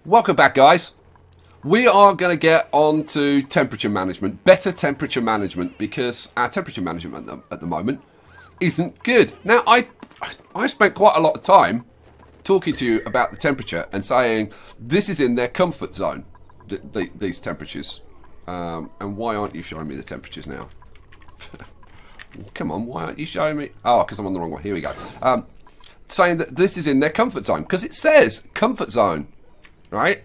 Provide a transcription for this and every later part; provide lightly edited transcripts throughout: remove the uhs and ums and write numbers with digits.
Welcome back, guys. We are going to get on to temperature management, better temperature management, because our temperature management at the moment isn't good. Now, I spent quite a lot of time talking to you about the temperature and saying this is in their comfort zone, these temperatures. And why aren't you showing me the temperatures now? Come on, why aren't you showing me? Oh, because I'm on the wrong one. Here we go. Saying that this is in their comfort zone, because it says comfort zone, right?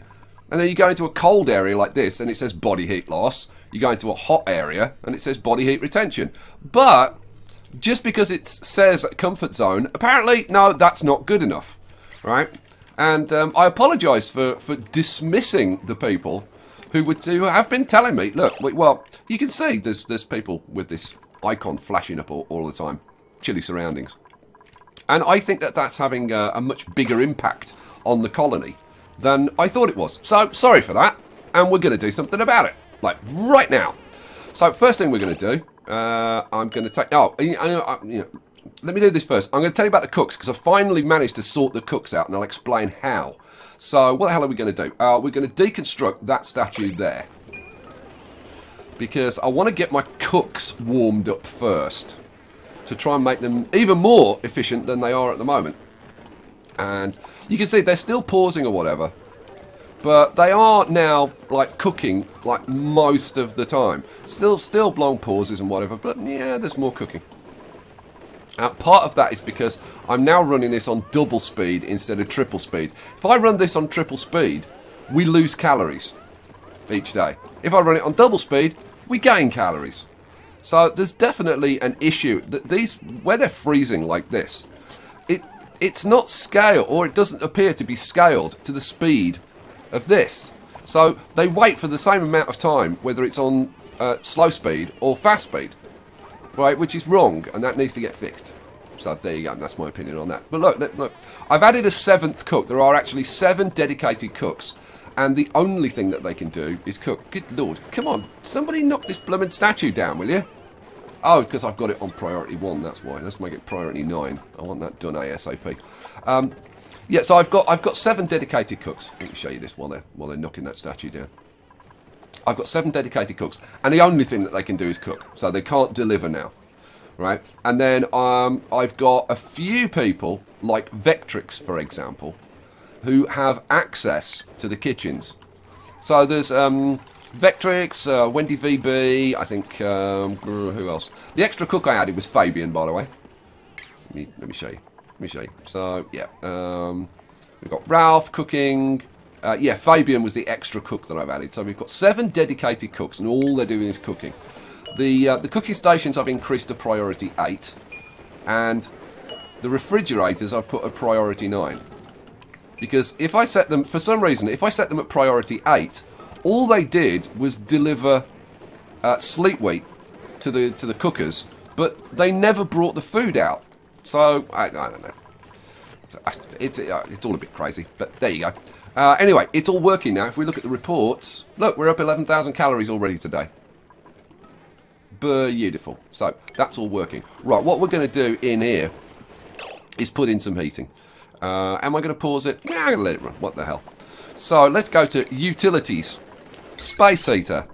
And then you go into a cold area like this and it says body heat loss. You go into a hot area and it says body heat retention. But just because it says comfort zone, apparently, no, that's not good enough, right? And I apologise for dismissing the people who have been telling me, look, well, you can see there's people with this icon flashing up all the time. Chilly surroundings. And I think that that's having a much bigger impact on the colony than I thought it was. So, sorry for that. And we're going to do something about it. Like, right now. So, first thing we're going to do, I'm going to take... Oh, let me do this first. I'm going to tell you about the cooks, because I finally managed to sort the cooks out, and I'll explain how. So, what the hell are we going to do? We're going to deconstruct that statue there. Because I want to get my cooks warmed up first, to try and make them even more efficient than they are at the moment. And you can see they're still pausing or whatever, but they are now like cooking like most of the time. Still long pauses and whatever, but yeah, there's more cooking. Part of that is because I'm now running this on double speed instead of triple speed. If I run this on triple speed, we lose calories each day. If I run it on double speed, we gain calories. So there's definitely an issue that these, where they're freezing like this, it's not scaled, or it doesn't appear to be scaled to the speed of this. So they wait for the same amount of time, whether it's on slow speed or fast speed, right? Which is wrong, and that needs to get fixed. So there you go. That's my opinion on that. But look, I've added a 7th cook. There are actually 7 dedicated cooks, and the only thing that they can do is cook. Good lord, come on! Somebody knock this blooming statue down, will you? Oh, because I've got it on priority 1, that's why. Let's make it priority 9. I want that done ASAP. Yeah, so I've got 7 dedicated cooks. Let me show you this while they're knocking that statue down. I've got 7 dedicated cooks, and the only thing that they can do is cook. So they can't deliver now, right? And then I've got a few people, like Vectrix, for example, who have access to the kitchens. So there's Vectrix, Wendy VB, I think, who else? The extra cook I added was Fabian, by the way. Let me show you. Let me show you. So, yeah, we've got Ralph cooking. Yeah, Fabian was the extra cook that I've added. So we've got 7 dedicated cooks, and all they're doing is cooking. The cooking stations I've increased to priority 8, and the refrigerators I've put at priority 9. Because if I set them, for some reason, if I set them at priority 8, all they did was deliver sleep wheat to the cookers, but they never brought the food out. So I don't know. It's all a bit crazy, but there you go. Anyway, it's all working now. If we look at the reports, look, we're up 11,000 calories already today. Beautiful. So that's all working. Right, what we're going to do in here is put in some heating. Am I going to pause it? Yeah, I'm going to let it run. What the hell? So let's go to utilities. Space heater.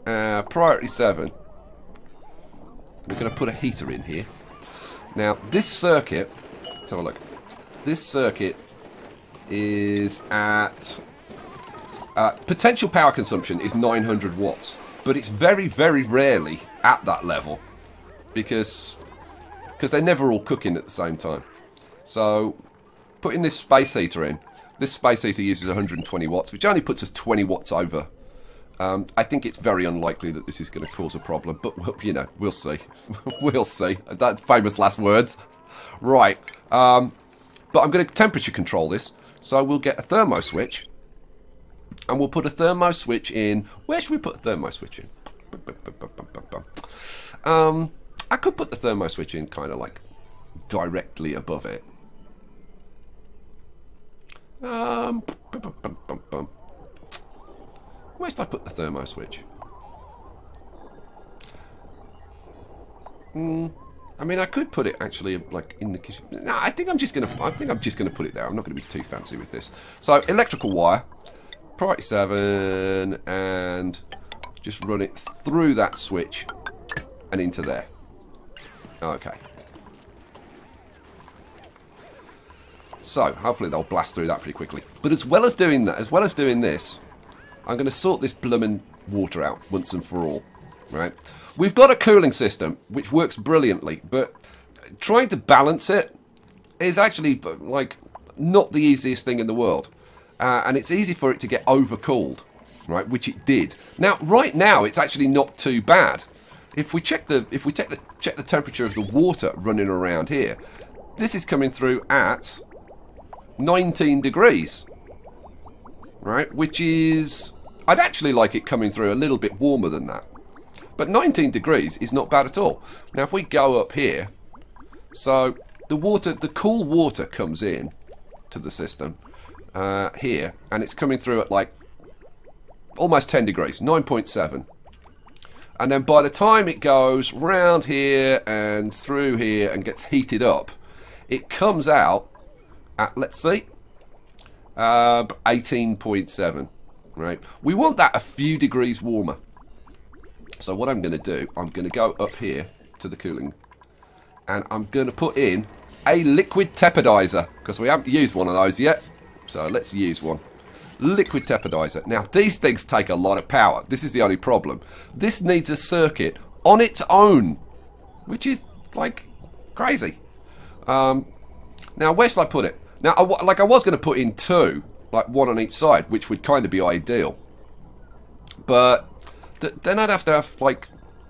Priority 7. We're going to put a heater in here. Now, this circuit, let's have a look. This circuit is at... potential power consumption is 900 watts. But it's very, very rarely at that level. Because they're never all cooking at the same time. So, putting this space heater in. This space heater uses 120 watts, which only puts us 20 watts over. I think it's very unlikely that this is going to cause a problem, but, you know, we'll see. We'll see. That famous last words. Right. But I'm going to temperature control this, so we'll get a thermo switch, and we'll put a thermo switch in. Where should we put a thermo switch in? I could put the thermo switch in kind of like directly above it. Where should I put the thermo switch? I mean, I could put it actually like in the kitchen. No, I think I'm just gonna put it there. I'm not gonna be too fancy with this. So electrical wire, priority 7, and just run it through that switch and into there. Okay. So hopefully they'll blast through that pretty quickly. But as well as doing that, as well as doing this, I'm going to sort this bloomin' water out once and for all. Right? We've got a cooling system which works brilliantly, but trying to balance it is actually like not the easiest thing in the world, and it's easy for it to get overcooled, right? Which it did. Now, right now, it's actually not too bad. If we check the temperature of the water running around here, this is coming through at 19 degrees, right? Which is, I'd actually like it coming through a little bit warmer than that. But 19 degrees is not bad at all. Now if we go up here, so the cool water comes in to the system here, and it's coming through at like almost 10 degrees, 9.7. And then by the time it goes round here and through here and gets heated up, it comes out at, let's see, 18.7, right? We want that a few degrees warmer. So what I'm going to do, I'm going to go up here to the cooling, and I'm going to put in a liquid teppidizer, because we haven't used one of those yet. So let's use one. Liquid teppidizer. Now these things take a lot of power. This is the only problem. This needs a circuit on its own, which is like crazy. Now where should I put it? Now I was going to put in 2, like 1 on each side, which would kind of be ideal. But then I'd have to have like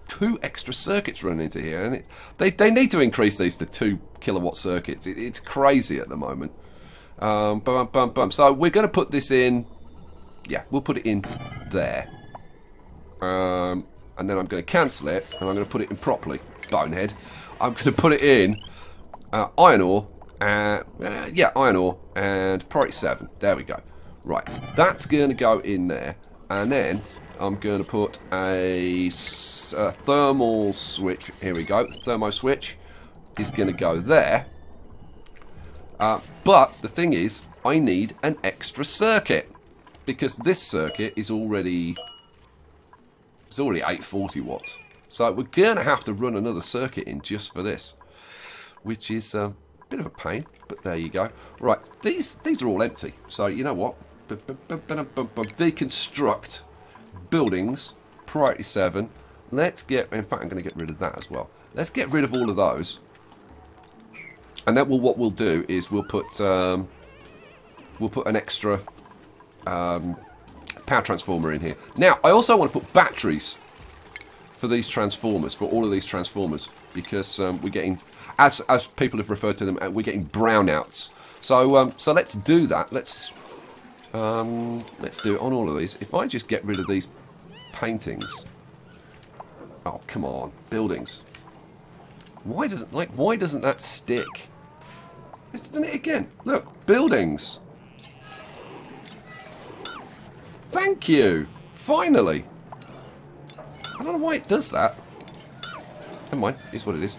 2 extra circuits running into here, and they need to increase these to 2 kilowatt circuits. It's crazy at the moment. So we're going to put this in. Yeah, we'll put it in there. And then I'm going to cancel it, and I'm going to put it in properly. Bonehead. I'm going to put it in iron ore. Yeah, iron ore and priority 7. There we go. Right, that's going to go in there, and then I'm going to put a thermal switch. Here we go. The thermo switch is going to go there. But the thing is, I need an extra circuit, because this circuit is already 840 watts. So we're going to have to run another circuit in just for this, which is a bit of a pain. But there you go. Right, these are all empty. So you know what? Deconstruct buildings, priority 7. Let's get, in fact I'm going to get rid of that as well. Let's get rid of all of those, and then what we'll do is we'll put an extra power transformer in here. Now I also want to put batteries for these transformers, for all of these transformers, because we're getting, as people have referred to them, we're getting brownouts. So so let's do that. Let's do it on all of these. If I just get rid of these paintings. Oh, come on. Buildings. Why doesn't that stick? It's done it again. Look, buildings. Thank you. Finally. I don't know why it does that. Never mind. It's what it is.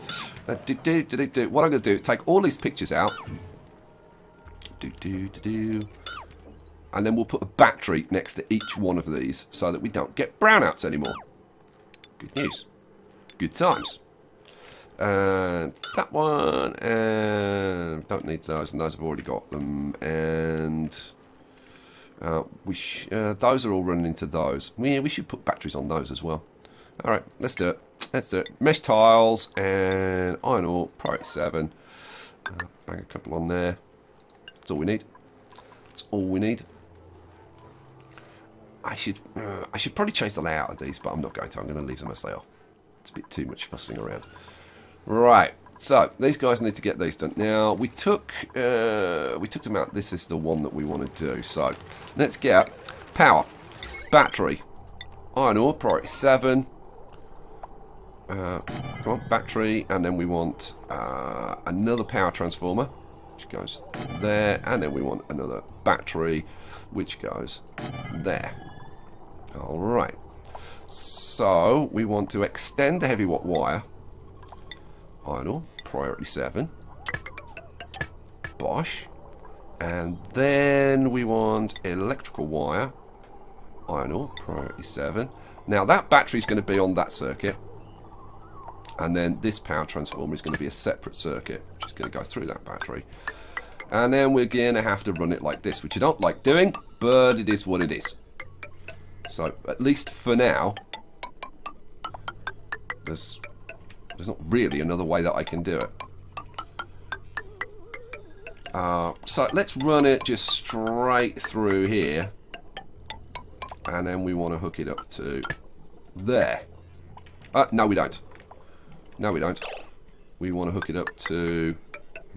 What I'm going to do, take all these pictures out. And then we'll put a battery next to each one of these so that we don't get brownouts anymore. Good news. Good times. And that one, and don't need those, and those have already got them. And those are all running into those. Yeah, we should put batteries on those as well. All right, let's do it. Let's do it. Mesh tiles and iron ore, priority 7. Bang a couple on there. That's all we need. That's all we need. I should probably change the layout of these, but I'm not going to. I'm going to leave them as they are. It's a bit too much fussing around. Right. So these guys need to get these done. Now we took them out. This is the one that we want to do. So let's get power, battery, iron ore, priority 7. Come on, battery, and then we want another power transformer, which goes there, and then we want another battery, which goes there. Alright, so we want to extend the heavy watt wire Iron ore, priority 7. Bosh. And then we want electrical wire. Iron ore, priority 7. Now that battery is going to be on that circuit. And then this power transformer is going to be a separate circuit, which is going to go through that battery. And then we're going to have to run it like this, which I don't like doing, but it is what it is. So, at least for now, there's not really another way that I can do it. So, let's run it just straight through here. And then we want to hook it up to there. No, we don't. No, we don't. We want to hook it up to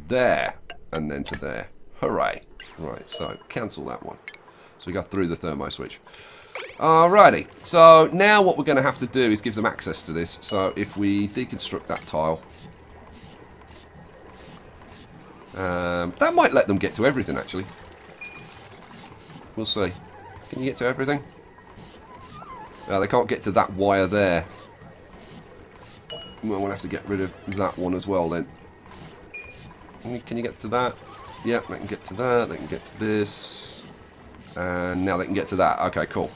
there. And then to there. Hooray. Right, so cancel that one. So we go through the thermo switch. Alrighty. So now what we're going to have to do is give them access to this. So if we deconstruct that tile. That might let them get to everything, actually. We'll see. Can you get to everything? They can't get to that wire there. Well, we'll have to get rid of that one as well then. Can you get to that? Yep, they can get to that. They can get to this. And now they can get to that. Okay, cool.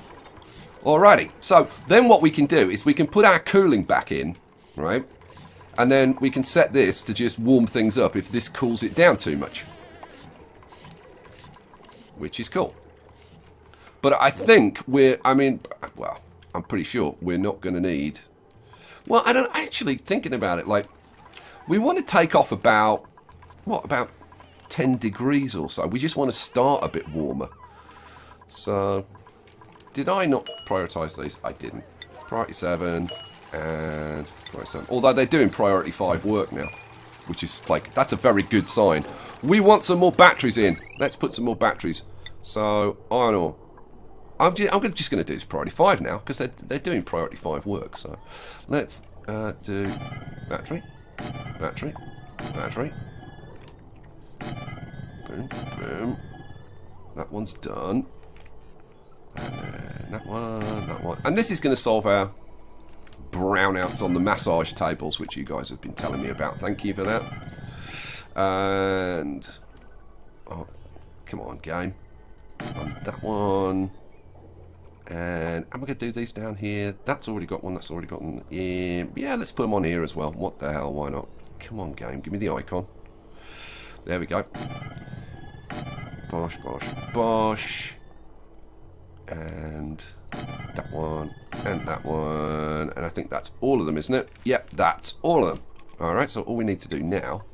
Alrighty. So then what we can do is we can put our cooling back in, right? And then we can set this to just warm things up if this cools it down too much. Which is cool. But I think well, I'm pretty sure we're not going to need... Well, I don't actually, thinking about it, like, we want to take off about, what, about 10 degrees or so. We just want to start a bit warmer. So, did I not prioritise these? I didn't. Priority 7 and priority 7. Although they're doing priority 5 work now, which is, like, that's a very good sign. We want some more batteries in. Let's put some more batteries. So, iron ore. I'm just going to do this priority 5 now, because they're doing priority 5 work. So let's do battery, battery, battery. Boom, boom. That one's done. And then that one. And this is going to solve our brownouts on the massage tables, which you guys have been telling me about. Thank you for that. And... oh, come on, game. On that one. And am I going to do these down here? That's already got one. That's already got one. Yeah, let's put them on here as well. What the hell? Why not? Come on, game. Give me the icon. There we go. Bosh, bosh, bosh. And that one. And that one. And I think that's all of them, isn't it? Yep, that's all of them. Alright, so all we need to do now...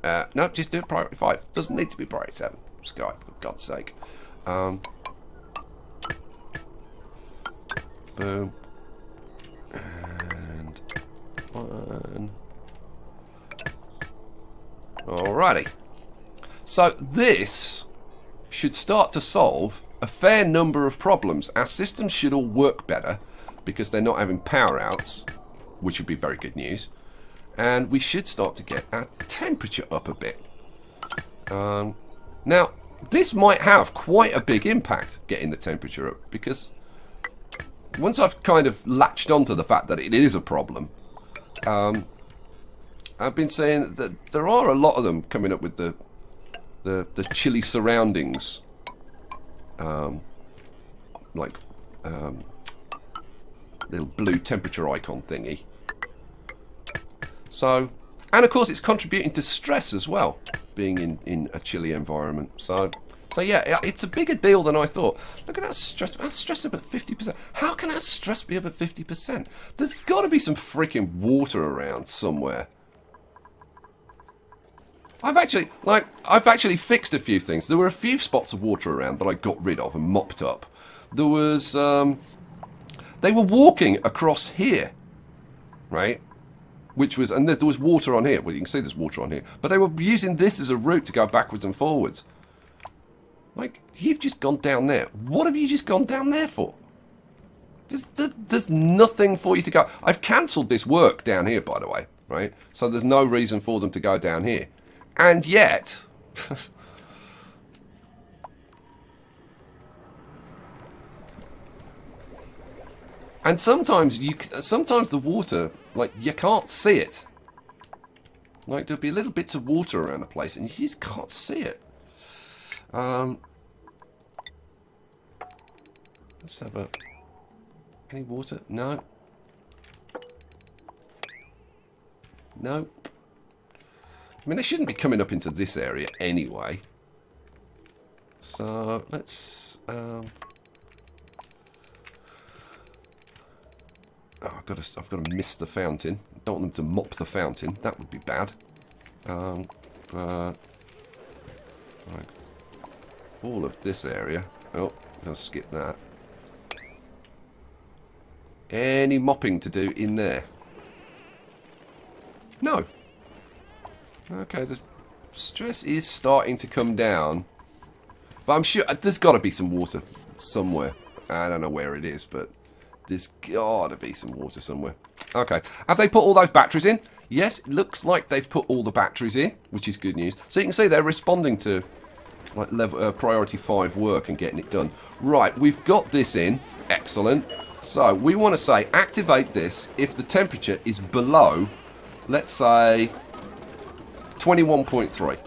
no, just do it priority 5. Doesn't need to be priority 7. Skye, for God's sake. Boom. And one. Alrighty. So this should start to solve a fair number of problems. Our systems should all work better because they're not having power outs, which would be very good news. And we should start to get our temperature up a bit. Now, this might have quite a big impact getting the temperature up, because once I've kind of latched onto the fact that it is a problem, I've been saying that there are a lot of them coming up with the chilly surroundings, like little blue temperature icon thingy. So, and of course it's contributing to stress as well, being in a chilly environment. So yeah, it's a bigger deal than I thought. Look at that stress. Our stress up at 50%. How can our stress be up at 50%? There's got to be some freaking water around somewhere. I've actually fixed a few things. There were a few spots of water around that I got rid of and mopped up. There was, they were walking across here, right? Which was, and there was water on here. Well, you can see there's water on here. But they were using this as a route to go backwards and forwards. Like, you've just gone down there. What have you just gone down there for? There's nothing for you to go. I've cancelled this work down here, by the way, right? So there's no reason for them to go down here. And yet... and sometimes the water, like, you can't see it. Like, there'll be little bits of water around the place, and you just can't see it. Let's have a... Any water? No. No. I mean, they shouldn't be coming up into this area anyway. So, let's... Oh, I've got to miss the fountain. Don't want them to mop the fountain. That would be bad. Like, all of this area. Oh, I'll skip that. Any mopping to do in there? No. Okay, the stress is starting to come down. But I'm sure there's got to be some water somewhere. I don't know where it is, but there's got to be some water somewhere. Okay. Have they put all those batteries in? Yes, it looks like they've put all the batteries in, which is good news. So you can see they're responding to like level, priority 5 work and getting it done. Right, we've got this in. Excellent. So we want to say activate this if the temperature is below, let's say, 21.3.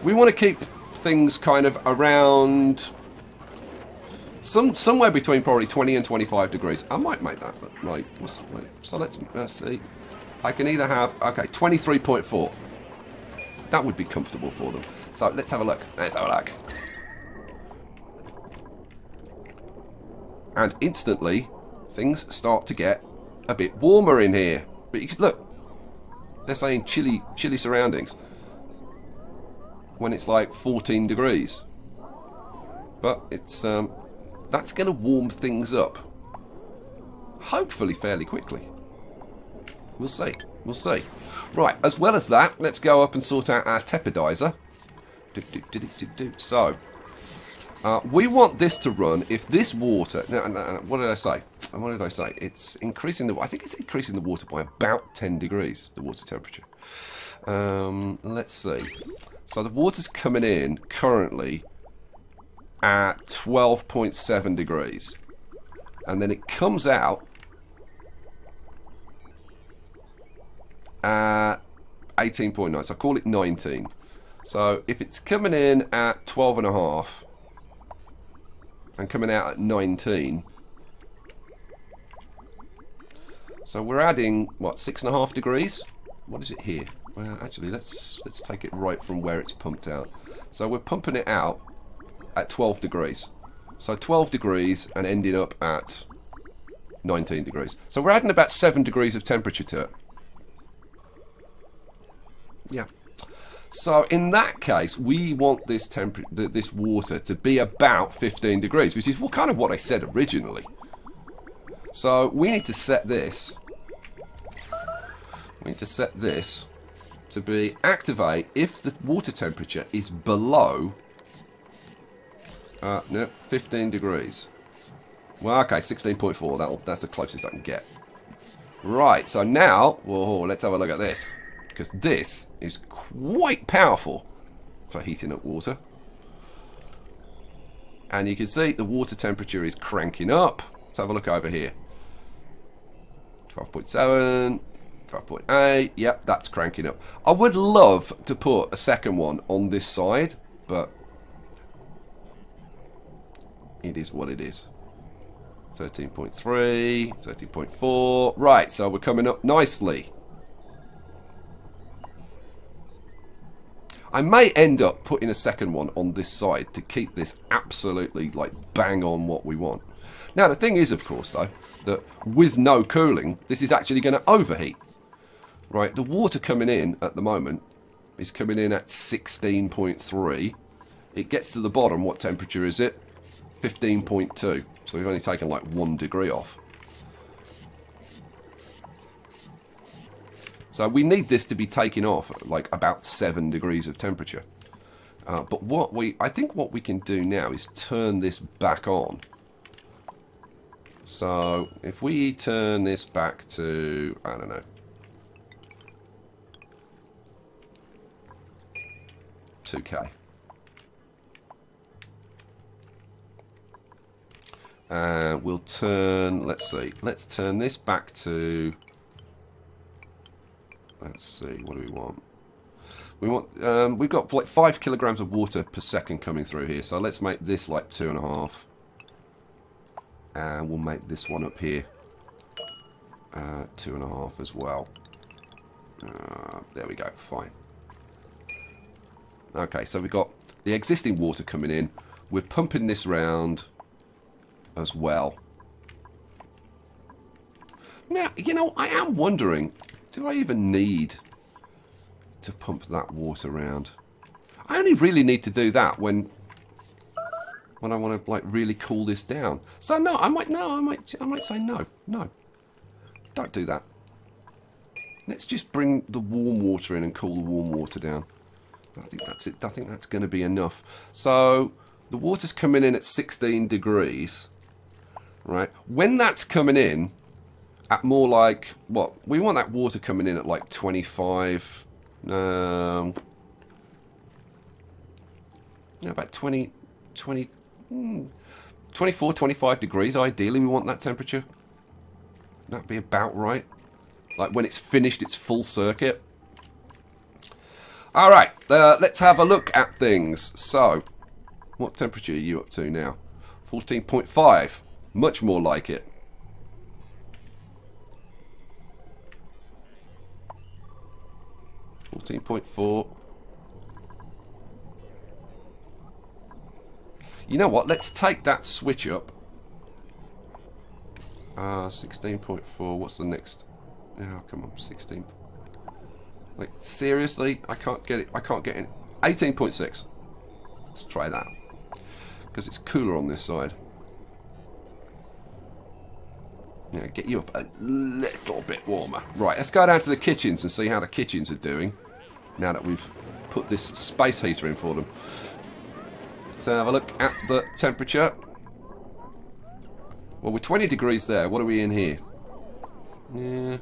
We want to keep things kind of around somewhere between probably 20 and 25 degrees. I might make that right. So let's see. I can either have, okay, 23.4. That would be comfortable for them. So let's have a look. Let's have a look. And instantly, things start to get a bit warmer in here. But you can, look, they're saying chilly surroundings when it's like 14 degrees. But it's that's going to warm things up, hopefully fairly quickly. We'll see. We'll see. Right. As well as that, let's go up and sort out our tepidizer. So. We want this to run if this water... No, what did I say? What did I say? It's increasing the... I think it's increasing the water by about 10 degrees, the water temperature. Let's see. So the water's coming in currently at 12.7 degrees. And then it comes out at 18.9. So I call it 19. So if it's coming in at 12.5... and coming out at 19. So we're adding, what, 6.5 degrees? What is it here? Well, actually, let's take it right from where it's pumped out. So we're pumping it out at 12 degrees. So 12 degrees and ending up at 19 degrees. So we're adding about 7 degrees of temperature to it. Yeah. So in that case, we want this this water to be about 15 degrees, which is kind of what I said originally. So we need to set this. We need to set this to be activate if the water temperature is below 15 degrees. Well, okay, 16.4. That's the closest I can get. Right. So now, whoa, let's have a look at this. Because this is quite powerful for heating up water. And you can see the water temperature is cranking up. Let's have a look over here. 12.7, 12.8. Yep, that's cranking up. I would love to put a second one on this side, but it is what it is. 13.3, 13.4. Right, so we're coming up nicely. I may end up putting a second one on this side to keep this absolutely like bang on what we want. Now the thing is, of course, though, that with no cooling, this is actually going to overheat. Right, the water coming in at the moment is coming in at 16.3. It gets to the bottom, what temperature is it? 15.2. So we've only taken like 1 degree off. So we need this to be taken off at like about 7 degrees of temperature. But I think what we can do now is turn this back on. So if we turn this back to, I don't know, 2K. We'll turn, let's see, let's turn this back to let's see, what do we want? We want, we've got like 5 kilograms of water per second coming through here, so let's make this like 2.5. And we'll make this one up here 2.5 as well. There we go, fine. Okay, so we've got the existing water coming in. We're pumping this round as well. Now, you know, I am wondering, do I even need to pump that water around? I only really need to do that when I want to like really cool this down. So no, I might say no. No. Don't do that. Let's just bring the warm water in and cool the warm water down. I think that's it. I think that's going to be enough. So the water's coming in at 16 degrees. Right? When that's coming in at more like what? We want that water coming in at like 25 yeah, about 24, 25 degrees, ideally we want that temperature. That'd be about right. Like when it's finished its full circuit. Alright, let's have a look at things. So, what temperature are you up to now? 14.5. Much more like it. .4. You know what? Let's take that switch up. 16.4. What's the next? Oh, come on, 16. Like seriously, I can't get it. I can't get it. 18.6. Let's try that because it's cooler on this side. Yeah, get you up a little bit warmer. Right, let's go down to the kitchens and see how the kitchens are doing. Now that we've put this space heater in for them. Let's have a look at the temperature. Well, we're 20 degrees there. What are we in here? Yeah,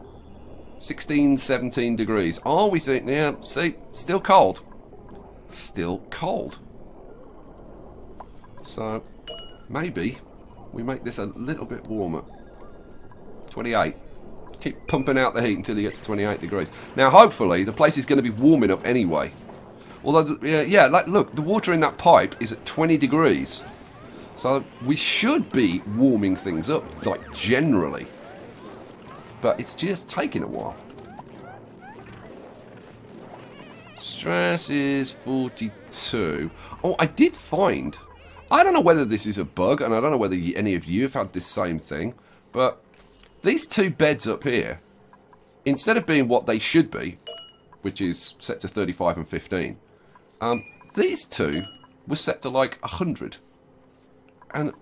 16, 17 degrees. Are we seeing? Yeah, see, still cold. Still cold. So, maybe we make this a little bit warmer. 28. Keep pumping out the heat until you get to 28 degrees. Now, hopefully, the place is going to be warming up anyway. Although, yeah, like, look, the water in that pipe is at 20 degrees. So, we should be warming things up, like, generally. But it's just taking a while. Stress is 42. Oh, I did find... I don't know whether this is a bug, and I don't know whether any of you have had this same thing, but... These two beds up here, instead of being what they should be, which is set to 35 and 15, these two were set to like 100. And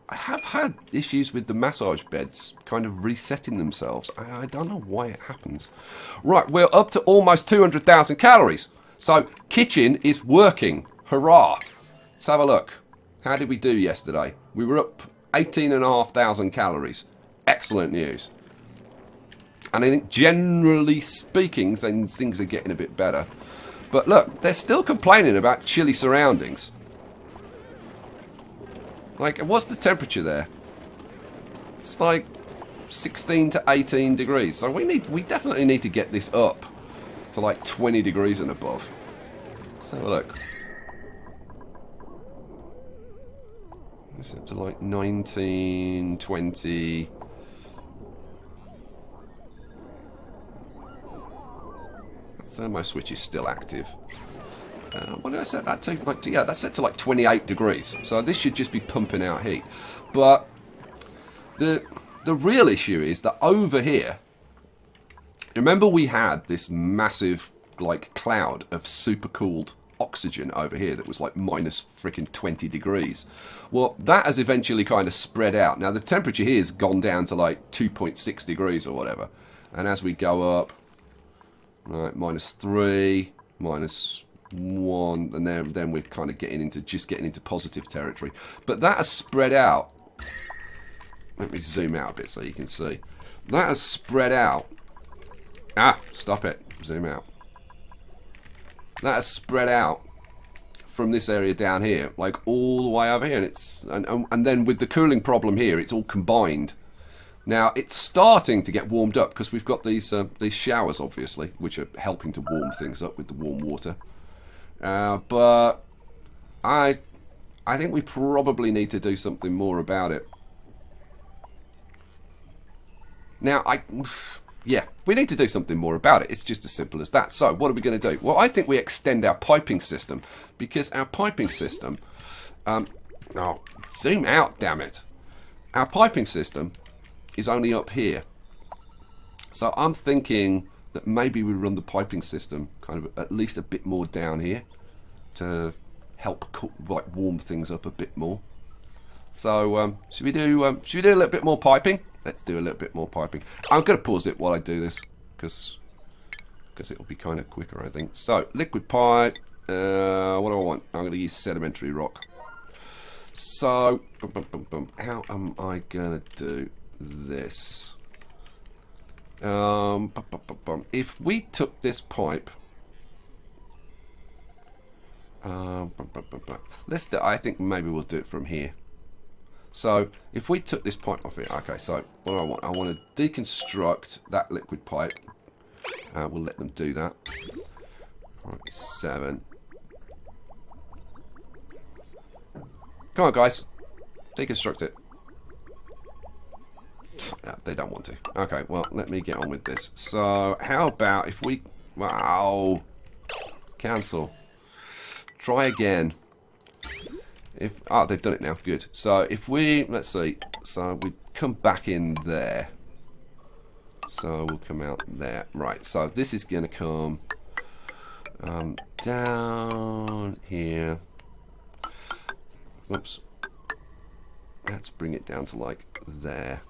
I have had issues with the massage beds kind of resetting themselves. I don't know why it happens. Right, we're up to almost 200,000 calories. So, kitchen is working. Hurrah. Let's have a look. How did we do yesterday? We were up 18,500 calories. Excellent news. And I think generally speaking things are getting a bit better. But look, they're still complaining about chilly surroundings. Like, what's the temperature there? It's like 16 to 18 degrees. So we definitely need to get this up to like 20 degrees and above. Let's have a look. It's up to like 19, 20... Thermo switch is still active. What did I set that to? Like, yeah, that's set to like 28 degrees. So this should just be pumping out heat. But the real issue is that over here, remember we had this massive like cloud of supercooled oxygen over here that was like minus freaking 20 degrees. Well, that has eventually kind of spread out. Now the temperature here has gone down to like 2.6 degrees or whatever. And as we go up, right, -3, -1, and then we're kind of getting into positive territory. But that has spread out. Let me zoom out a bit so you can see. That has spread out. Ah, stop it. Zoom out. That has spread out from this area down here, like all the way over here, and then with the cooling problem here, it's all combined. Now, it's starting to get warmed up because we've got these showers, obviously, which are helping to warm things up with the warm water. But I think we probably need to do something more about it. Now, yeah, we need to do something more about it. It's just as simple as that. So, what are we going to do? Well, I think we extend our piping system because our piping system... oh, zoom out, damn it. Our piping system is only up here. So I'm thinking that maybe we run the piping system kind of at least a bit more down here to help cook, like warm things up a bit more. So should we do a little bit more piping? Let's do a little bit more piping. I'm going to pause it while I do this because it'll be kind of quicker, I think. So liquid pipe. What do I want? I'm going to use sedimentary rock. So how am I going to do this? If we took this pipe, I think maybe we'll do it from here. So if we took this pipe off here, okay. So what do I want? I want to deconstruct that liquid pipe. We'll let them do that. Right, 7. Come on, guys, deconstruct it. They don't want to. Okay, well, let me get on with this. So, how about if we... Wow. Cancel. Try again. Oh, they've done it now. Good. So, if we... Let's see. So, we come back in there. So, we'll come out there. Right, so this is going to come down here. Oops. Let's bring it down to, like, there.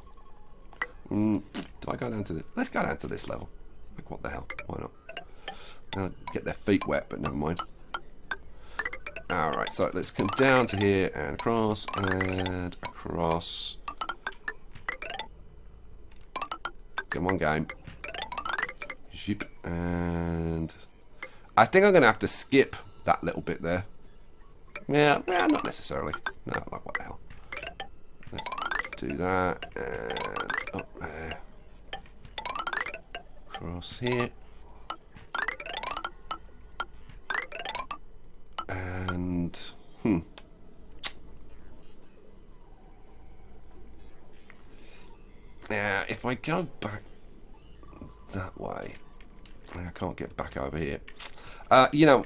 Do I go down to this? Let's go down to this level. Like, what the hell? Why not? Get their feet wet, but never mind. Alright, so let's come down to here and across and across. Come on, game. Zip. And I think I'm going to have to skip that little bit there. Yeah, not necessarily. No, like, what the hell? Let's do that and up there. Across here. And now if I go back that way, I can't get back over here. You know,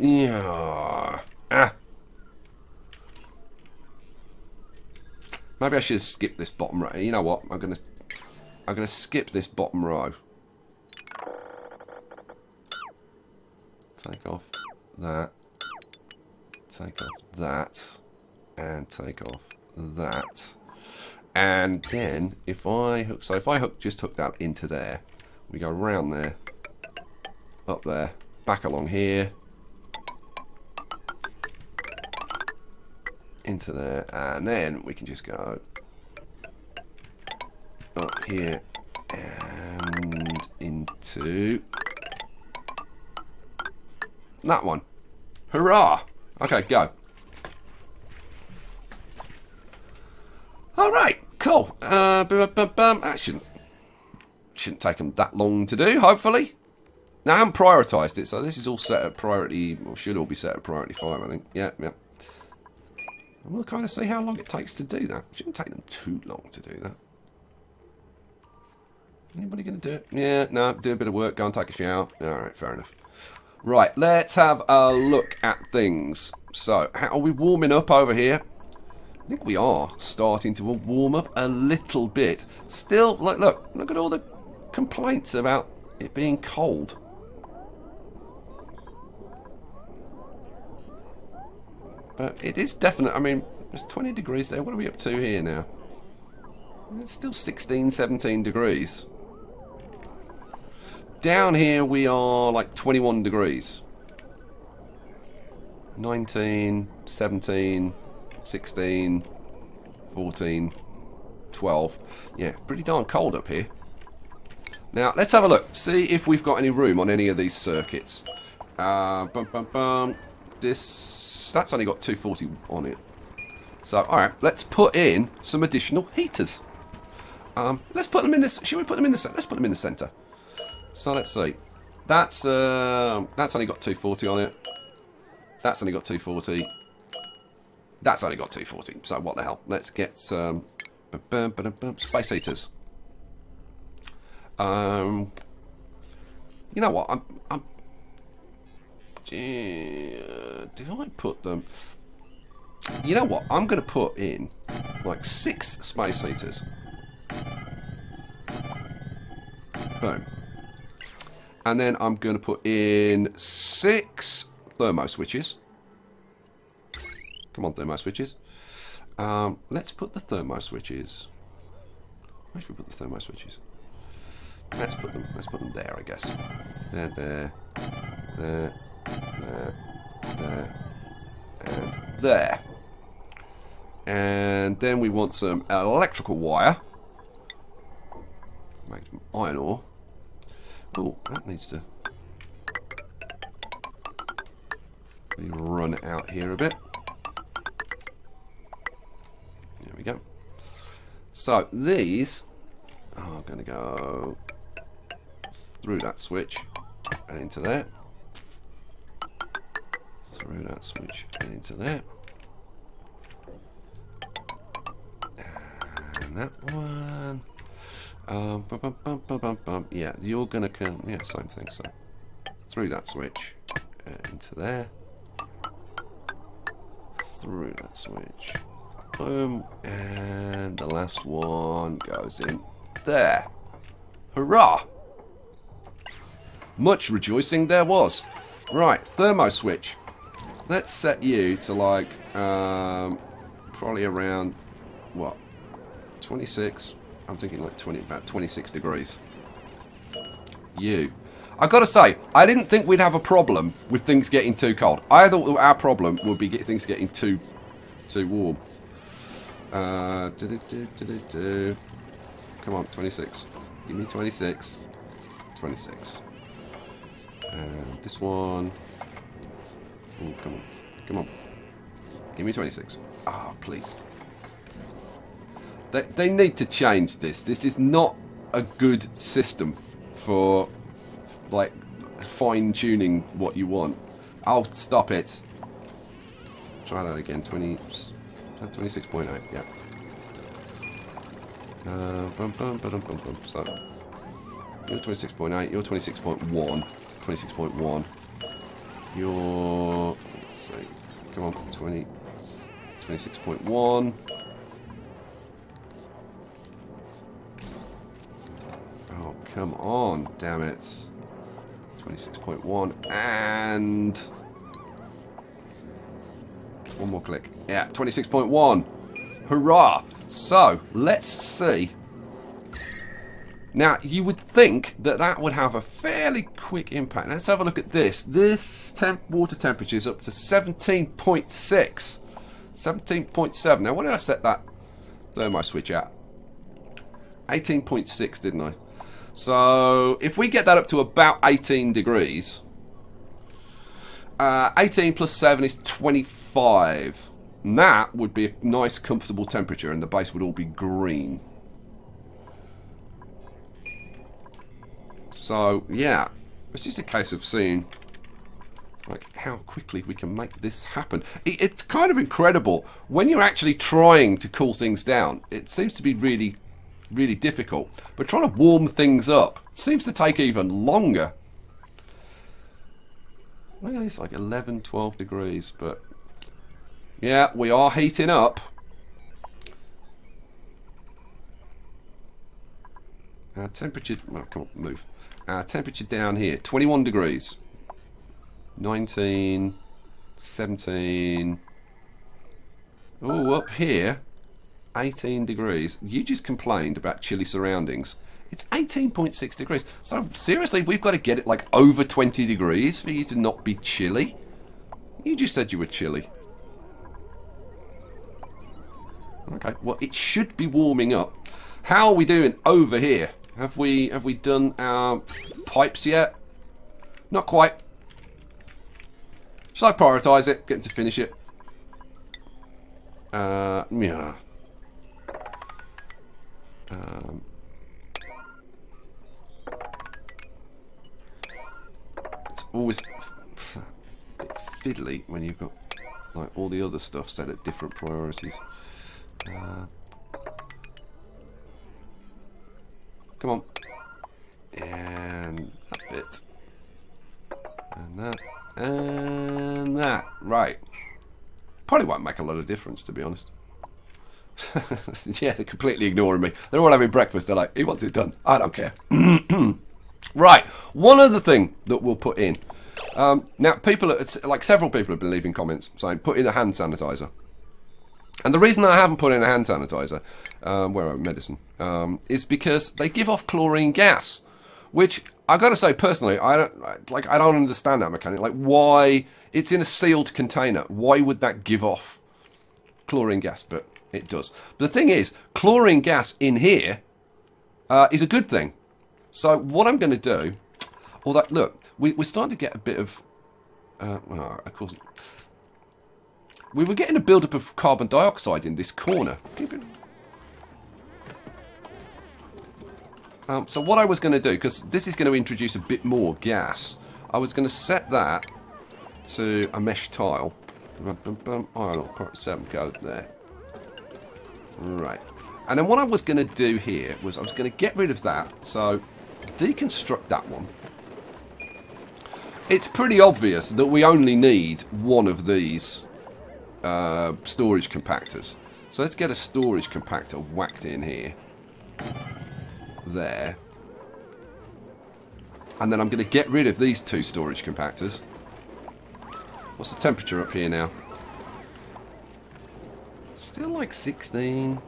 maybe I should have skipped this bottom row. You know what? I'm gonna skip this bottom row. Take off that. Take off that. And take off that. And then if I hook, so if I just hook that into there, we go around there, up there, back along here, into there, and then we can just go up here and into that one. Hurrah! Okay, go. Alright, cool. That shouldn't take them that long to do, hopefully. Now, I haven't prioritised it, so this is all set at priority, or should all be set at priority 5, I think. Yeah. And we'll kind of see how long it takes to do that. It shouldn't take them too long to do that. Anybody going to do it? Yeah, no, do a bit of work, go and take a shower. Alright, fair enough. Right, let's have a look at things. So, how are we warming up over here? I think we are starting to warm up a little bit. Still, like, look at all the complaints about it being cold. But it is definite. I mean, there's 20 degrees there. What are we up to here now? It's still 16, 17 degrees. Down here we are like 21 degrees. 19, 17, 16, 14, 12. Yeah, pretty darn cold up here. Now, let's have a look. See if we've got any room on any of these circuits. That's only got 240 on it. So, alright, let's put in some additional heaters. Let's put them in this. Should we put them in the center? Let's put them in the center. So let's see. That's only got 240 on it. That's only got 240. That's only got 240. So what the hell? Let's get some space heaters. You know what? Do I put them? You know what? I'm going to put in like 6 space heaters. Boom. And then I'm going to put in 6 thermo switches. Come on, thermo switches. Let's put the thermo switches. Where should we put the thermo switches? Let's put them there, I guess. There, and there. And then we want some electrical wire. Made from iron ore. Oh, that needs to run out here a bit. There we go. So these are going to go through that switch and into there. Through that switch and into there. And that one. Yeah, you're gonna come. Yeah, same thing. So through that switch into there. Through that switch. Boom. And the last one goes in there. Hurrah! Much rejoicing there was. Right, thermo switch. Let's set you to like probably around what? 26. I'm thinking like about 26 degrees. I gotta say, I didn't think we'd have a problem with things getting too cold. I thought our problem would be things getting too warm. Come on, 26. Give me 26. 26. And this one. Oh, come on. Come on. Give me 26. Ah, oh, please. They need to change this. This is not a good system for, like, fine-tuning what you want. I'll stop it. Try that again. 26.8, yeah. So, you're 26.8, you're 26.1. 26.1. You're, let's see, come on, 26.1. Oh, come on, damn it. 26.1 and one more click. Yeah, 26.1. Hurrah! So, let's see. Now, you would think that that would have a fairly quick impact. Let's have a look at this. This water temperature is up to 17.6. 17.7. Now, what did I set that thermo switch at? 18.6, didn't I? So, if we get that up to about 18 degrees, 18 plus 7 is 25. And that would be a nice, comfortable temperature, and the base would all be green. So, yeah, it's just a case of seeing like how quickly we can make this happen. It's kind of incredible. When you're actually trying to cool things down, it seems to be really, really difficult. But trying to warm things up seems to take even longer. Well, it's like 11, 12 degrees, but yeah, we are heating up. Our temperature, well, come on, move. Our temperature down here, 21 degrees. 19, 17. Oh, up here, 18 degrees. You just complained about chilly surroundings. It's 18.6 degrees. So, seriously, we've got to get it like over 20 degrees for you to not be chilly? You just said you were chilly. Okay, well, it should be warming up. How are we doing over here? Have we done our pipes yet? Not quite. Shall I prioritise it? Get them to finish it. Yeah. always a bit fiddly when you've got like all the other stuff set at different priorities. Come on. And that bit. And that. And that. Right. Probably won't make a lot of difference, to be honest. Yeah, they're completely ignoring me. They're all having breakfast. They're like, he wants it done. I don't care. Right. One other thing that we'll put in. Now, like several people have been leaving comments saying, put in a hand sanitizer. And the reason I haven't put in a hand sanitizer, where are medicine, is because they give off chlorine gas, which I got to say personally, I don't understand that mechanic. Like, why it's in a sealed container? Why would that give off chlorine gas? But it does. But the thing is, chlorine gas in here is a good thing. So what I'm going to do, although look, we're starting to get a bit of, well, of course. We were getting a build-up of carbon dioxide in this corner. So what I was going to do, because this is going to introduce a bit more gas, I was going to set that to a mesh tile. Iron 7 goes there. Right. And then what I was going to do here was I was going to get rid of that. So deconstruct that one. It's pretty obvious that we only need one of these storage compactors. So let's get a storage compactor whacked in here. There. And then I'm going to get rid of these two storage compactors. What's the temperature up here now? Still like 16.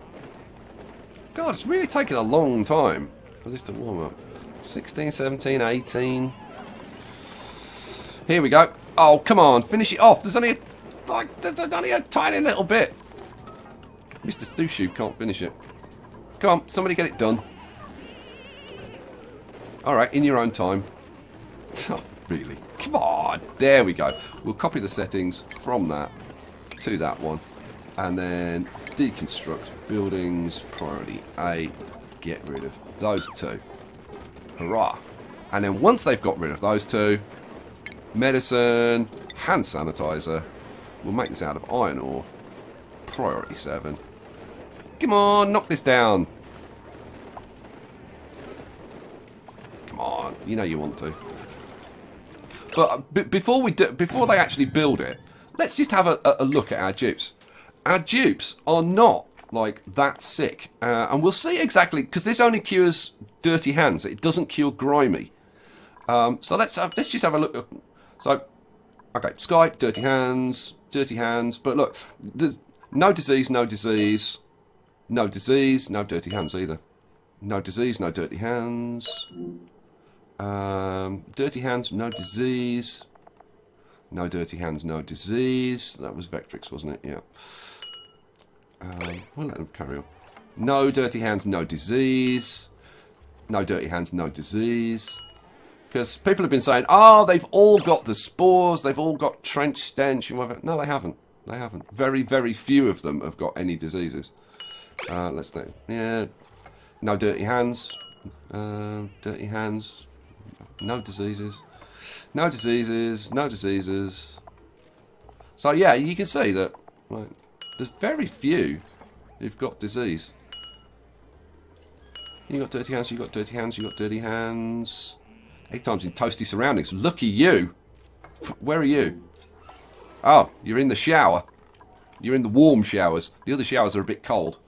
God, it's really taking a long time for this to warm up. 16, 17, 18. Here we go. Oh, come on, finish it off. There's only a tiny little bit. Mr. Stooshoe can't finish it. Come on, somebody get it done. Alright, in your own time. Oh, really? Come on. There we go. We'll copy the settings from that to that one. And then deconstruct buildings, priority A. Get rid of those two. Hurrah. And then once they've got rid of those two, medicine, hand sanitizer. We'll make this out of iron ore. Priority 7. Come on, knock this down. Come on, you know you want to. But before they actually build it, let's just have a look at our dupes. Our dupes are not like that sick, and we'll see exactly because this only cures dirty hands. It doesn't cure grimy. So let's just have a look. So, okay, Skye, dirty hands. But look, there's no disease, no disease, no disease, no dirty hands either. No disease, no dirty hands. Dirty hands, no disease. No dirty hands, no disease. That was Vectrix, wasn't it? Yeah. We'll let them carry on. No dirty hands, no disease. No dirty hands, no disease. Because people have been saying, oh, they've all got the spores, they've all got trench stench and whatever. No, they haven't. They haven't. Very, very few of them have got any diseases. Let's do. Yeah. No dirty hands. Dirty hands. No diseases. No diseases. No diseases. So yeah, you can see that right, there's very few who've got disease. You got dirty hands. You got dirty hands. You got dirty hands. 8 times in toasty surroundings. Lucky you. Where are you? Oh, you're in the shower. You're in the warm showers. The other showers are a bit cold.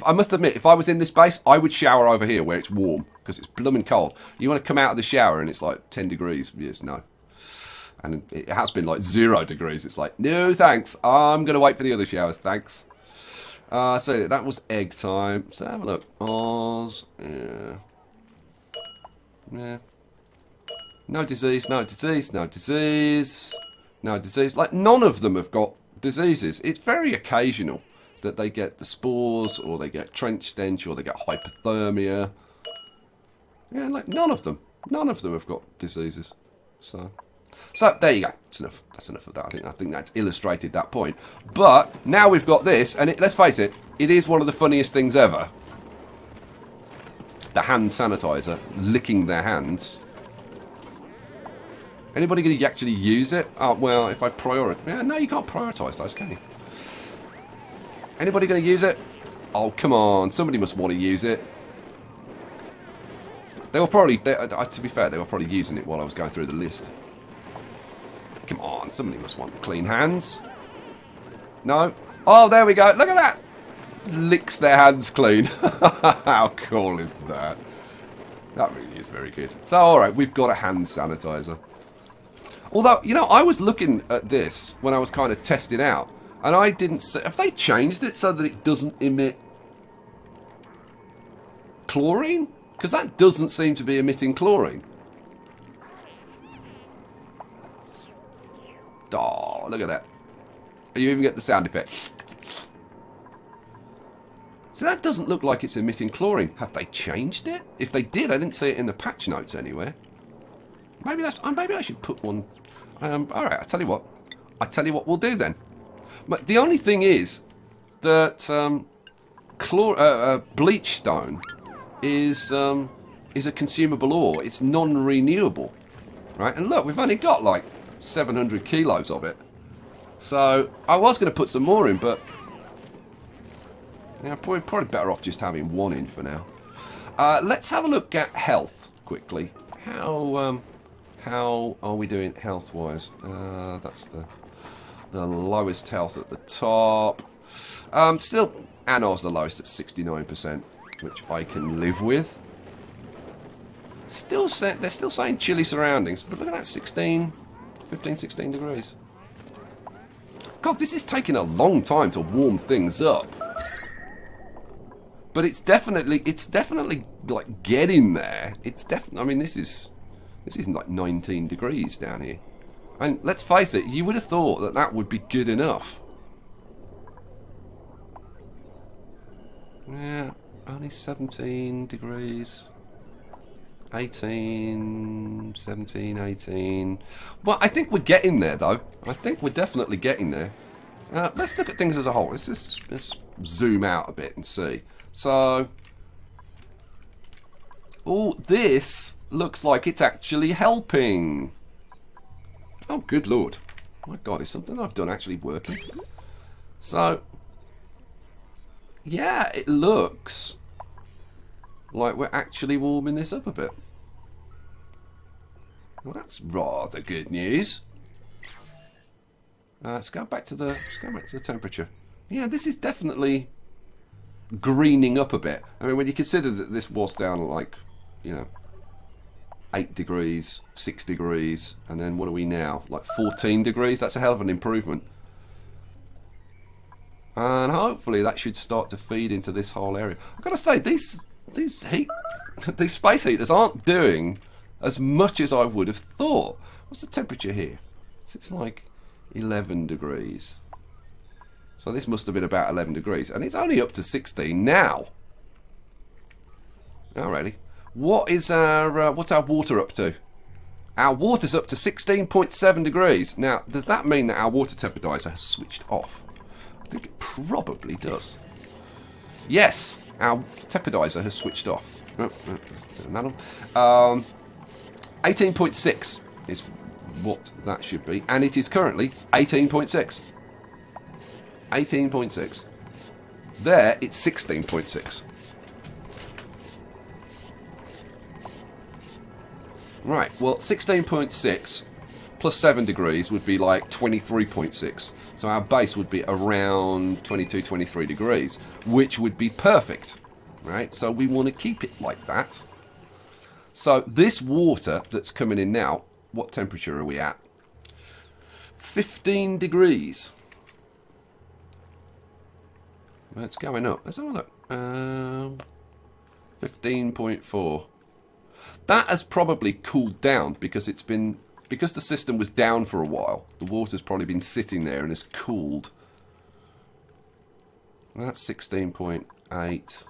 I must admit, if I was in this base, I would shower over here where it's warm because it's blooming cold. You want to come out of the shower and it's like 10 degrees. Yes, no. And it has been like 0 degrees. It's like, no, thanks. I'm going to wait for the other showers. Thanks. So that was egg time. So have a look. Oz. Yeah. Yeah. No disease, no disease, no disease, no disease. Like, none of them have got diseases. It's very occasional that they get the spores, or they get trench stench, or they get hypothermia. Yeah, like, none of them have got diseases. So there you go. That's enough. That's enough of that. I think that's illustrated that point. But now we've got this, and let's face it, it is one of the funniest things ever. The hand sanitizer licking their hands. Anybody going to actually use it? Oh, well, if I prioritize... Yeah, no, you can't prioritise those, can you? Anybody going to use it? Oh, come on. Somebody must want to use it. They were probably... to be fair, they were probably using it while I was going through the list. Come on. Somebody must want clean hands. No? Oh, there we go. Look at that. Licks their hands clean. How cool is that? That really is very good. So, alright, we've got a hand sanitizer. Although, you know, I was looking at this when I was kind of testing out, and I didn't see... Have they changed it so that it doesn't emit chlorine? Because that doesn't seem to be emitting chlorine. Oh, look at that. You even get the sound effect. So that doesn't look like it's emitting chlorine. Have they changed it? If they did, I didn't see it in the patch notes anywhere. Maybe I should put one. All right, I tell you what. I tell you what we'll do then. But the only thing is that bleach stone is a consumable ore. It's non-renewable, right? And look, we've only got like 700 kilos of it. So I was going to put some more in, but yeah, probably better off just having one in for now. Let's have a look at health quickly. How are we doing health-wise? That's the lowest health at the top. Still, Anor's the lowest at 69%, which I can live with. They're still saying chilly surroundings, but look at that, 15, 16 degrees. God, this is taking a long time to warm things up. But it's definitely like getting there. It's definitely. I mean, this isn't like 19 degrees down here. And let's face it, you would have thought that that would be good enough. Yeah, only 17 degrees. 18, 17, 18. Well, I think we're getting there, though. I think we're definitely getting there. Let's look at things as a whole. Let's zoom out a bit and see. So, oh, this looks like it's actually helping. Oh, good lord. My god, is something I've done actually working? So, yeah, it looks like we're actually warming this up a bit. Well, that's rather good news. Let's go back to the temperature. Yeah, this is definitely greening up a bit. I mean, when you consider that this was down like, you know, 8 degrees, 6 degrees, and then what are we now? Like 14 degrees? That's a hell of an improvement. And hopefully that should start to feed into this whole area. I've got to say, these space heaters aren't doing as much as I would have thought. What's the temperature here? It's like 11 degrees. So this must have been about 11 degrees. And it's only up to 16 now. Alrighty. What's our water up to? Our water's up to 16.7 degrees. Now, does that mean that our water temperature has switched off? I think it probably does. Yes, our temperature has switched off. Oh, let's turn that on. 18.6 is what that should be. And it is currently 18.6. 18.6. There, it's 16.6. Right, well, 16.6 plus 7 degrees would be like 23.6. So our base would be around 22, 23 degrees, which would be perfect, right? So we want to keep it like that. So this water that's coming in now, what temperature are we at? 15 degrees. It's going up. Let's have a look. 15.4. That has probably cooled down because because the system was down for a while. The water's probably been sitting there and has cooled. That's 16.8.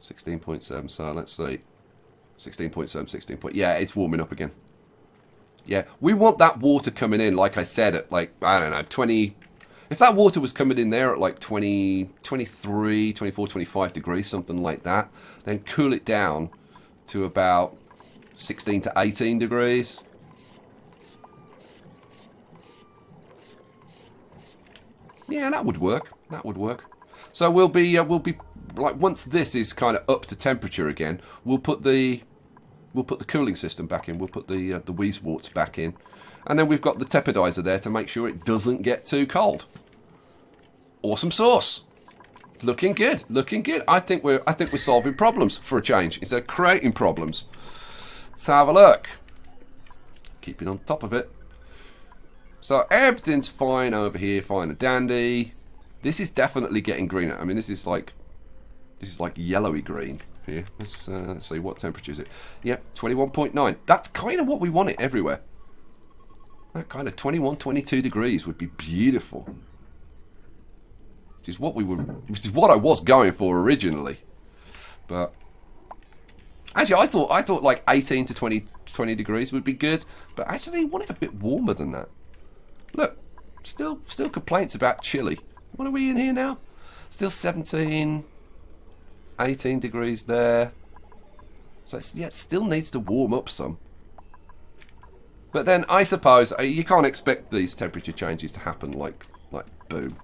16.7. So let's see. 16.7, 16. Yeah, it's warming up again. Yeah, we want that water coming in, like I said, at like, I don't know, 20... If that water was coming in there at like 20, 23, 24, 25 degrees, something like that, then cool it down to about 16 to 18 degrees. Yeah, that would work. That would work. So we'll be like, once this is kind of up to temperature again, we'll put the cooling system back in. We'll put the Weezewarts back in, and then we've got the tepidizer there to make sure it doesn't get too cold. Awesome sauce. Looking good. Looking good. I think we're solving problems for a change instead of creating problems. Let's have a look. Keeping on top of it. So everything's fine over here, fine and dandy. This is definitely getting greener. I mean, this is like yellowy green here. Let's see, what temperature is it? Yep, 21.9. That's kind of what we want it everywhere. That kind of 21, 22 degrees would be beautiful. Which is what I was going for originally. But actually, I thought like 18 to 20 degrees would be good. But actually, I want it a bit warmer than that. Look, still complaints about chilly. What are we in here now? Still 17, 18 degrees there. So yeah, it still needs to warm up some. But then I suppose you can't expect these temperature changes to happen like boom.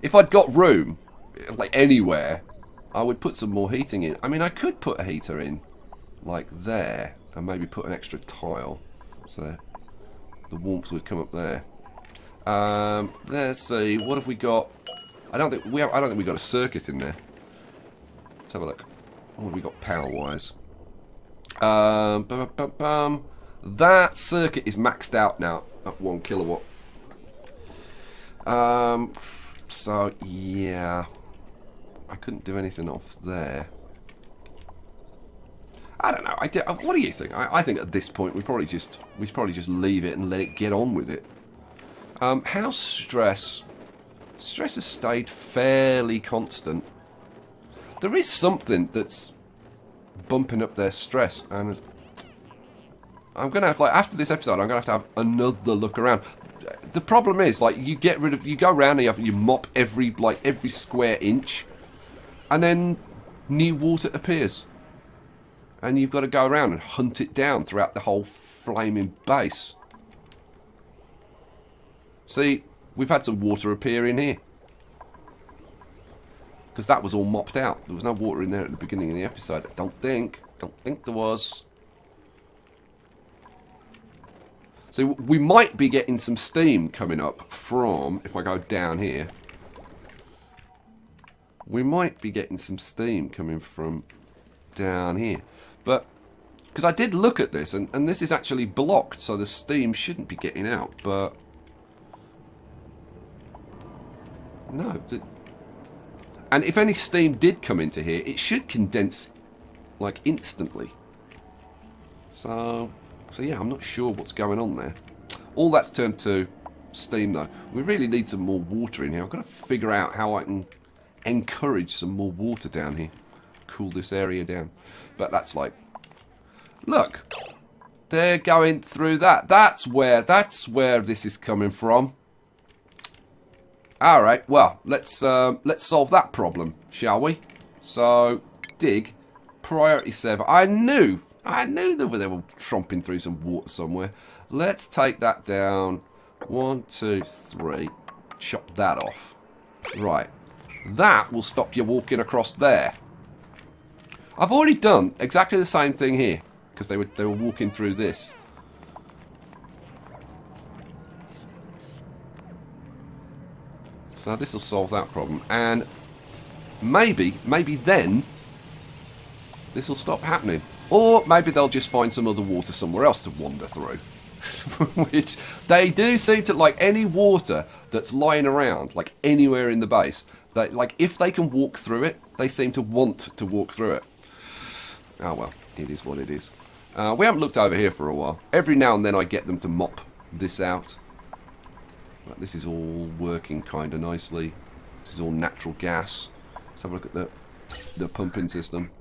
If I'd got room, like anywhere, I would put some more heating in. I mean, I could put a heater in, like there, and maybe put an extra tile, so the warmth would come up there. Let's see, what have we got? I don't think we got a circuit in there. Let's have a look. What have we got power-wise? That circuit is maxed out now at 1 kilowatt. So yeah, I couldn't do anything off there. I don't know. What do you think? I think at this point we probably just leave it and let it get on with it. How's stress? Stress has stayed fairly constant. There is something that's bumping up their stress, and I'm gonna have, like, after this episode, I'm gonna have another look around. The problem is, like, you go around and you mop every square inch, and then new water appears, and you've got to go around and hunt it down throughout the whole flaming base. See, we've had some water appear in here because that was all mopped out. There was no water in there at the beginning of the episode. I don't think there was. So we might be getting some steam coming up from, if I go down here, we might be getting some steam coming from down here. But, because I did look at this, and this is actually blocked, so the steam shouldn't be getting out, but no. And if any steam did come into here, it should condense, like, instantly. So yeah, I'm not sure what's going on there. All that's turned to steam, though. We really need some more water in here. I've got to figure out how I can encourage some more water down here. Cool this area down. But that's like, look, they're going through that. That's where this is coming from. All right. Well, let's solve that problem, shall we? So dig, priority 7. I knew they were tromping through some water somewhere. Let's take that down. 1, 2, 3. Chop that off. Right. That will stop you walking across there. I've already done exactly the same thing here because they were walking through this. So this will solve that problem, and maybe then this will stop happening. Or maybe they'll just find some other water somewhere else to wander through. Which they do seem to, like, any water that's lying around, like anywhere in the base, like, if they can walk through it, they seem to want to walk through it. Oh well, it is what it is. We haven't looked over here for a while. Every now and then I get them to mop this out. But this is all working kind of nicely. This is all natural gas. Let's have a look at the pumping system.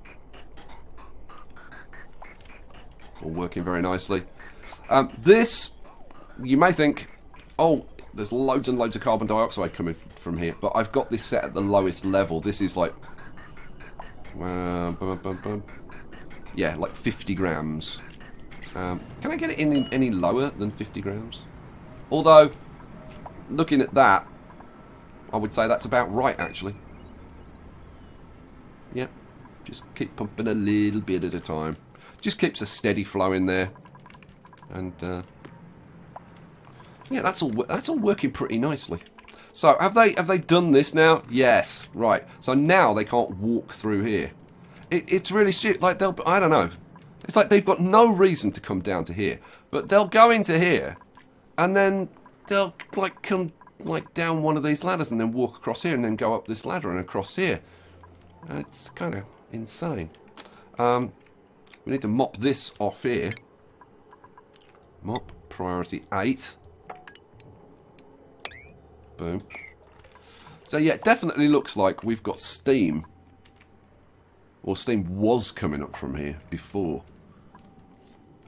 All working very nicely. This, you may think, oh, there's loads and loads of carbon dioxide coming from here, but I've got this set at the lowest level. This is like, yeah, like 50 grams. Can I get it in any lower than 50 grams? Although, looking at that, I would say that's about right, actually. Yeah, just keep pumping a little bit at a time. Just keeps a steady flow in there. And, yeah, that's all working pretty nicely. So, have they done this now? Yes, right. So now they can't walk through here. It's really stupid. Like, I don't know. It's like they've got no reason to come down to here. But they'll go into here, and then they'll, like, come, like, down one of these ladders and then walk across here and then go up this ladder and across here. It's kind of insane. We need to mop this off here. Mop, priority 8. Boom. So yeah, it definitely looks like we've got steam. Or steam was coming up from here before.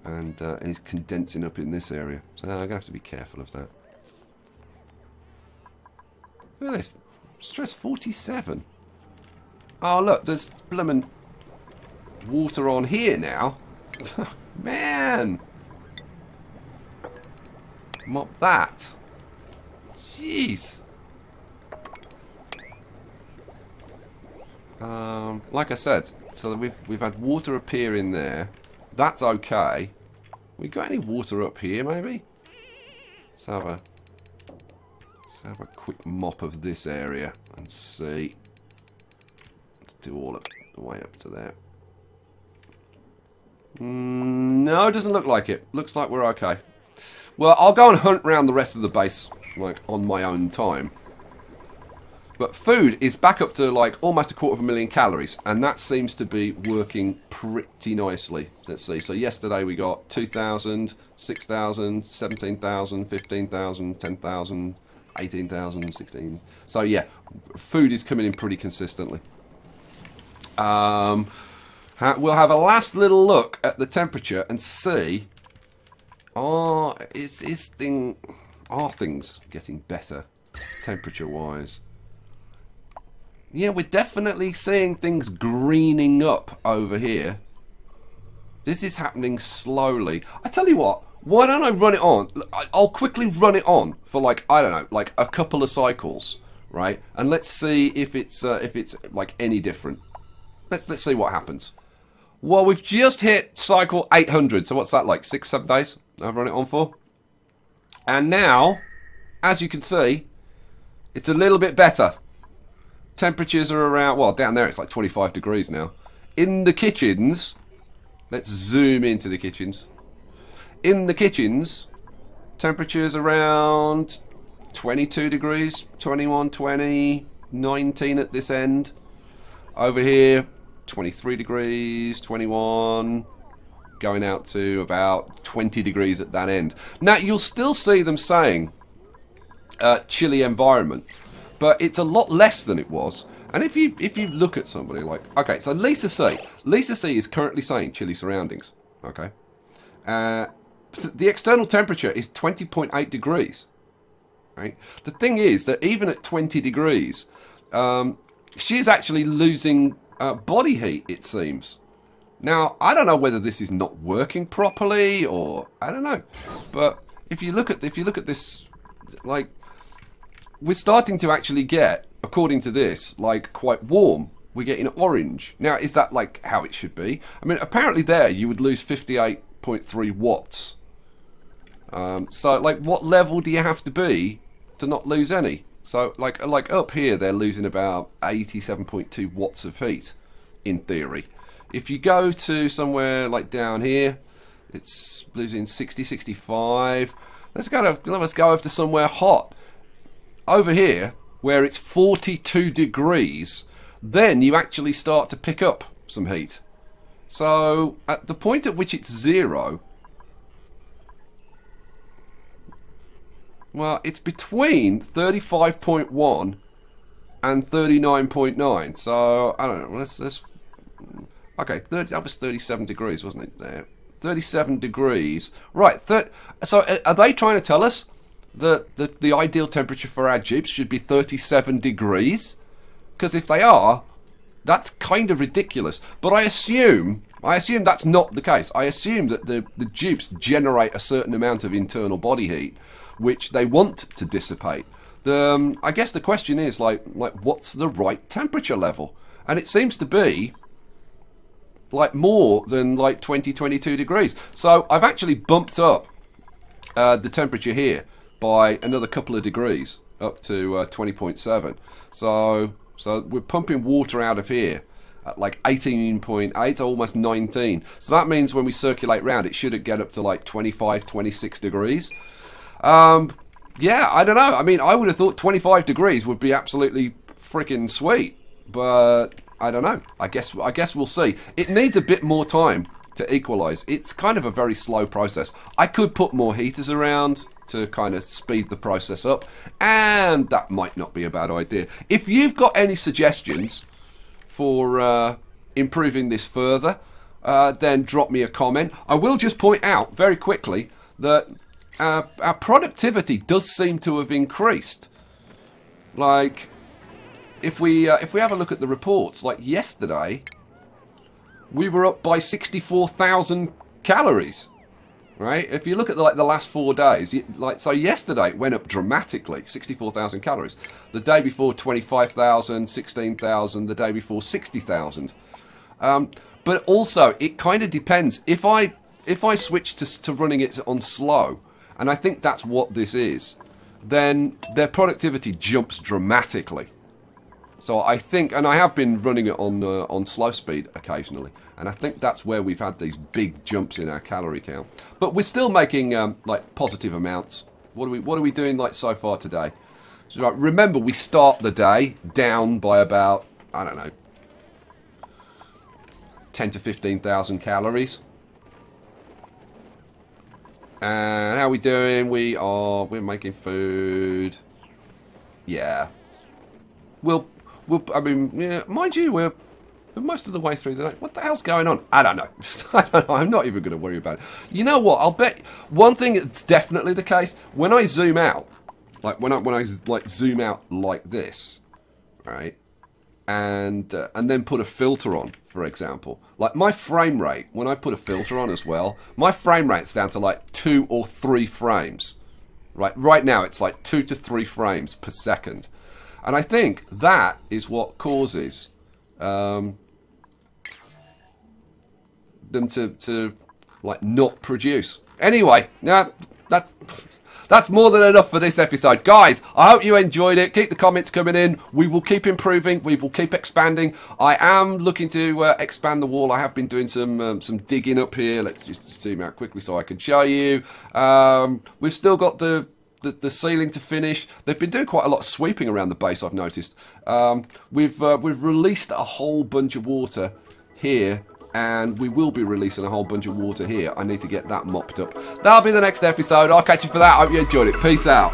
And it's condensing up in this area. So I'm going to have to be careful of that. Look at this. Stress 47. Oh look, there's blooming water on here now. Man! Mop that. Jeez. Like I said, so we've had water appear in there. That's okay. We got any water up here, maybe? Let's have a quick mop of this area and see. Let's do all of the way up to there. No, it doesn't look like it. Looks like we're okay. Well, I'll go and hunt around the rest of the base, like, on my own time. But food is back up to, like, almost 250,000 calories. And that seems to be working pretty nicely. Let's see. So yesterday we got 2,000, 6,000, 17,000, 15,000, 10,000, 18,000, 16. So, yeah, food is coming in pretty consistently. We'll have a last little look at the temperature and see... are things getting better temperature-wise? Yeah, we're definitely seeing things greening up over here. This is happening slowly. I tell you what, why don't I run it on? I'll quickly run it on for, like, I don't know, like a couple of cycles, right? And let's see if it's like any different. Let's see what happens. Well, we've just hit cycle 800, so what's that, like 6-7 days I've run it on for? And now, as you can see, it's a little bit better. Temperatures are around, well, down there it's like 25 degrees now. In the kitchens, let's zoom into the kitchens. In the kitchens, temperatures around 22 degrees, 21, 20, 19 at this end. Over here, 23 degrees, 21, going out to about 20 degrees at that end. Now, you'll still see them saying chilly environment, but it's a lot less than it was. And if you look at somebody like, okay, so Lisa C is currently saying chilly surroundings, okay? The external temperature is 20.8 degrees, right? The thing is that even at 20 degrees, she is actually losing body heat, it seems. Now, I don't know whether this is not working properly or I don't know, but if you look at this, like, we're starting to actually get, according to this, like, quite warm. We're getting orange. Now, is that, like, how it should be? I mean, apparently there you would lose 58.3 watts. So, like, what level do you have to be to not lose any? So, like up here, they're losing about 87.2 watts of heat, in theory. If you go to somewhere like down here, it's losing 60, 65. Let's go over to somewhere hot. Over here, where it's 42 degrees, then you actually start to pick up some heat. So, at the point at which it's 0, well, it's between 35.1 and 39.9. So, I don't know, let's okay, that was 37 degrees, wasn't it, there? 37 degrees. Right, so are they trying to tell us that the ideal temperature for our jibs should be 37 degrees? Because if they are, that's kind of ridiculous. But I assume I assume that's not the case. I assume that the dupes generate a certain amount of internal body heat, which they want to dissipate. I guess the question is, like what's the right temperature level? And it seems to be like more than like 22 degrees. So I've actually bumped up the temperature here by another couple of degrees, up to 20.7. So we're pumping water out of here at like 18.8, almost 19. So that means when we circulate round, it should get up to like 25, 26 degrees. Yeah, I don't know. I mean, I would have thought 25 degrees would be absolutely freaking sweet, but I don't know. I guess we'll see. It needs a bit more time to equalize. It's kind of a very slow process. I could put more heaters around to kind of speed the process up, and that might not be a bad idea. If you've got any suggestions for improving this further, then drop me a comment. I will just point out very quickly that our productivity does seem to have increased. Like, if we have a look at the reports, like yesterday, we were up by 64,000 calories. Right? If you look at the last 4 days, so yesterday it went up dramatically, 64,000 calories. The day before 25,000, 16,000. The day before 60,000. But also it kind of depends. If I switch to running it on slow, and I think that's what this is, then their productivity jumps dramatically. So I think, and I have been running it on slow speed occasionally, and I think that's where we've had these big jumps in our calorie count. But we're still making like positive amounts. What are we doing like so far today? So, right, remember, we start the day down by about, I don't know, 10 to 15,000 calories. And how are we doing? We're making food. Yeah. I mean, yeah, mind you, we're most of the way through the night. What the hell's going on? I don't know. I don't know. I'm not even going to worry about it. You know what? I'll bet one thing that's definitely the case, when I zoom out, like when I like zoom out like this, right? And then put a filter on, for example. Like my frame rate, when I put a filter on as well, my frame rate's down to like 2 or 3 frames. Right now it's like 2 to 3 frames per second. And I think that is what causes them to like not produce. Anyway, yeah, that's more than enough for this episode. Guys, I hope you enjoyed it. Keep the comments coming in. We will keep improving. We will keep expanding. I am looking to expand the wall. I have been doing some digging up here. Let's just zoom out quickly so I can show you. We've still got the ceiling to finish. They've been doing quite a lot of sweeping around the base, I've noticed. We've released a whole bunch of water here, and we will be releasing a whole bunch of water here. I need to get that mopped up. That'll be the next episode. I'll catch you for that. I hope you enjoyed it. Peace out.